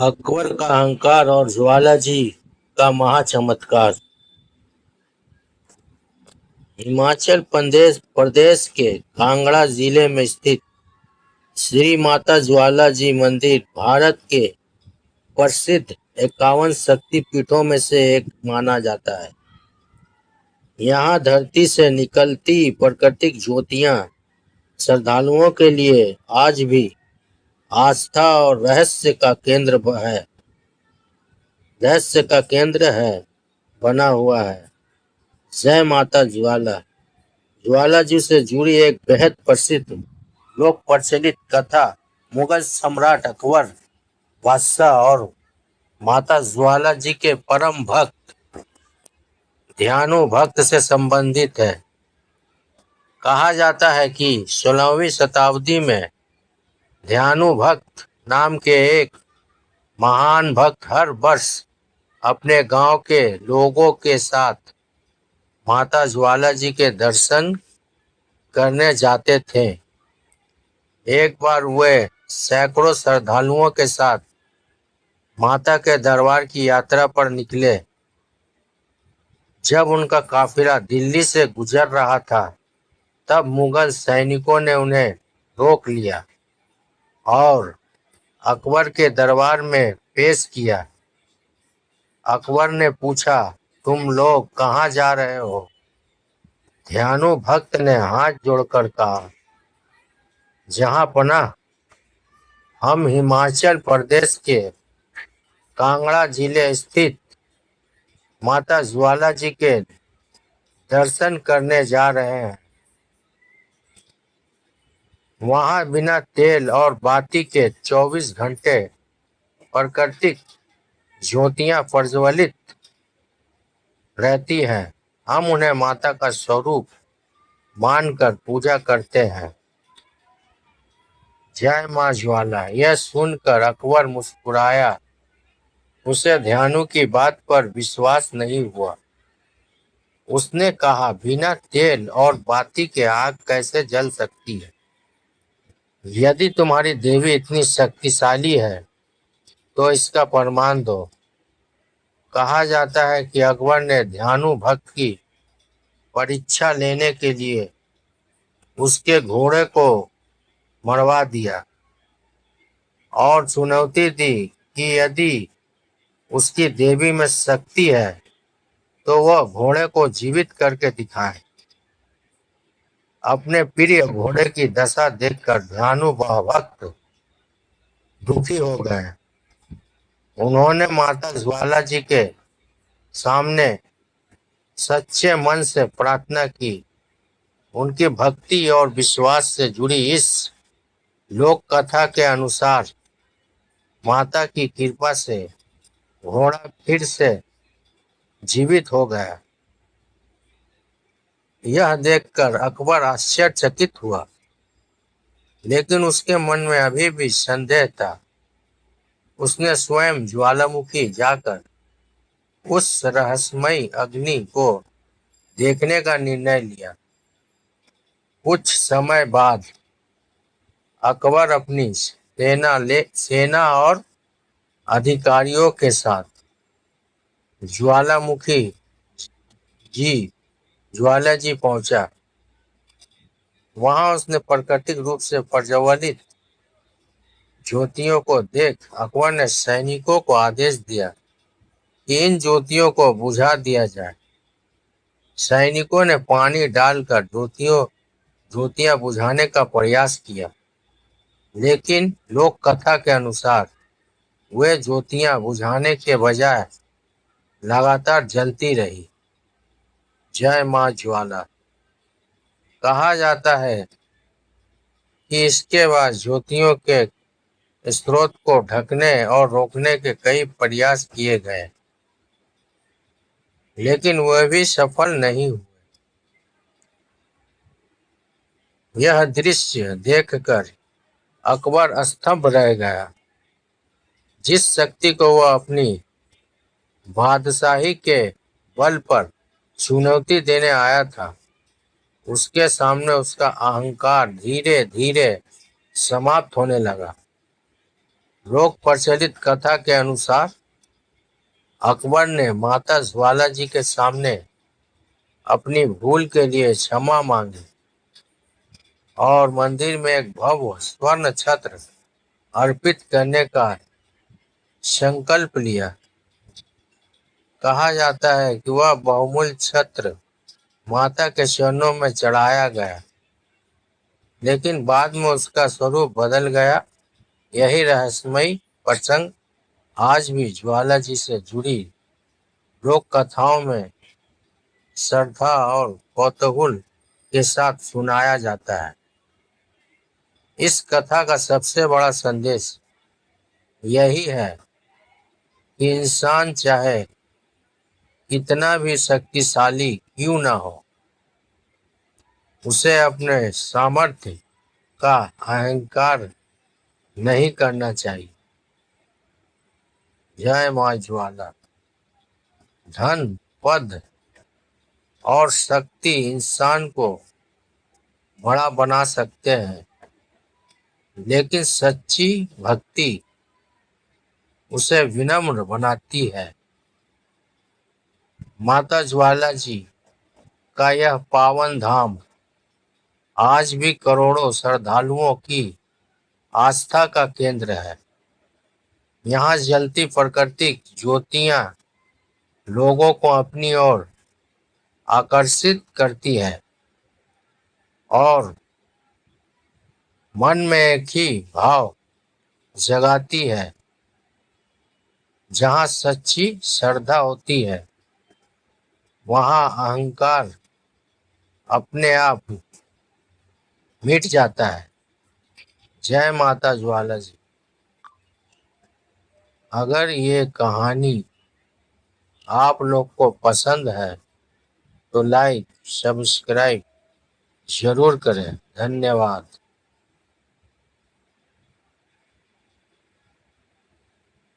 अकबर का अहंकार और ज्वाला जी का महाचमत्कार। हिमाचल प्रदेश प्रदेश के कांगड़ा जिले में स्थित श्री माता ज्वाला जी मंदिर भारत के प्रसिद्ध 51 शक्ति पीठों में से एक माना जाता है। यहाँ धरती से निकलती प्राकृतिक ज्योतियाँ श्रद्धालुओं के लिए आज भी आस्था और रहस्य का केंद्र है बना हुआ है। जय माता ज्वाला। ज्वाला जी से जुड़ी एक बेहद प्रसिद्ध लोक प्रचलित कथा मुगल सम्राट अकबर बादशाह और माता ज्वाला जी के परम भक्त ध्यानु भक्त से संबंधित है। कहा जाता है कि 16वीं शताब्दी में ध्यानु भक्त नाम के एक महान भक्त हर वर्ष अपने गांव के लोगों के साथ माता ज्वाला जी के दर्शन करने जाते थे। एक बार वे सैकड़ों श्रद्धालुओं के साथ माता के दरबार की यात्रा पर निकले। जब उनका काफिला दिल्ली से गुजर रहा था, तब मुगल सैनिकों ने उन्हें रोक लिया और अकबर के दरबार में पेश किया। अकबर ने पूछा, तुम लोग कहाँ जा रहे हो? ध्यानु भक्त ने हाथ जोड़कर कहा, जहां पनाह, हम हिमाचल प्रदेश के कांगड़ा जिले स्थित माता ज्वाला जी के दर्शन करने जा रहे हैं। वहां बिना तेल और बाती के 24 घंटे प्राकृतिक ज्योतियां प्रज्वलित रहती हैं। हम उन्हें माता का स्वरूप मानकर पूजा करते हैं। जय मां ज्वाला। यह सुनकर अकबर मुस्कुराया। उसे ध्यानु की बात पर विश्वास नहीं हुआ। उसने कहा, बिना तेल और बाती के आग कैसे जल सकती है? यदि तुम्हारी देवी इतनी शक्तिशाली है तो इसका प्रमाण दो। कहा जाता है कि अकबर ने ध्यानु भक्त की परीक्षा लेने के लिए उसके घोड़े को मरवा दिया और चुनौती दी कि यदि उसकी देवी में शक्ति है तो वह घोड़े को जीवित करके दिखाए। अपने प्रिय घोड़े की दशा देखकर ध्यानु भक्त दुखी हो गए। उन्होंने माता ज्वाला जी के सामने सच्चे मन से प्रार्थना की। उनकी भक्ति और विश्वास से जुड़ी इस लोक कथा के अनुसार माता की कृपा से घोड़ा फिर से जीवित हो गया। यह देखकर अकबर आश्चर्यचकित हुआ, लेकिन उसके मन में अभी भी संदेह था। उसने स्वयं ज्वालामुखी जाकर उस रहस्यमयी अग्नि को देखने का निर्णय लिया। कुछ समय बाद अकबर अपनी सेना और अधिकारियों के साथ ज्वालामुखी जी ज्वाला जी पहुंचा। वहां उसने प्राकृतिक रूप से प्रज्वलित ज्योतियों को देख अकबर ने सैनिकों को आदेश दिया कि इन ज्योतियों को बुझा दिया जाए। सैनिकों ने पानी डालकर ज्योतियां बुझाने का प्रयास किया, लेकिन लोक कथा के अनुसार वे ज्योतियां बुझाने के बजाय लगातार जलती रही। जय मां ज्वाला। कहा जाता है कि इसके बाद ज्योतियों के स्रोत को ढकने और रोकने के कई प्रयास किए गए, लेकिन वह भी सफल नहीं हुए। यह दृश्य देखकर अकबर स्तब्ध रह गया। जिस शक्ति को वह अपनी बादशाही के बल पर चुनौती देने आया था, उसके सामने उसका अहंकार धीरे धीरे समाप्त होने लगा। लोक प्रचलित कथा के अनुसार अकबर ने माता ज्वाला जी के सामने अपनी भूल के लिए क्षमा मांगी और मंदिर में एक भव्य स्वर्ण छत्र अर्पित करने का संकल्प लिया। कहा जाता है कि वह बहुमूल्य छत्र माता के चरणों में चढ़ाया गया, लेकिन बाद में उसका स्वरूप बदल गया। यही रहस्यमयी प्रसंग आज भी ज्वाला जी से जुड़ी लोक कथाओं में श्रद्धा और कौतूहल के साथ सुनाया जाता है। इस कथा का सबसे बड़ा संदेश यही है कि इंसान चाहे कितना भी शक्तिशाली क्यों ना हो, उसे अपने सामर्थ्य का अहंकार नहीं करना चाहिए। जय मां ज्वाला। धन, पद और शक्ति इंसान को बड़ा बना सकते हैं, लेकिन सच्ची भक्ति उसे विनम्र बनाती है। माता ज्वाला जी का यह पावन धाम आज भी करोड़ों श्रद्धालुओं की आस्था का केंद्र है। यहाँ जलती प्राकृतिक ज्योतियां लोगों को अपनी ओर आकर्षित करती है और मन में एक ही भाव जगाती है। जहाँ सच्ची श्रद्धा होती है, वहाँ अहंकार अपने आप मिट जाता है। जय माता ज्वाला जी। अगर ये कहानी आप लोग को पसंद है तो लाइक सब्सक्राइब जरूर करें। धन्यवाद।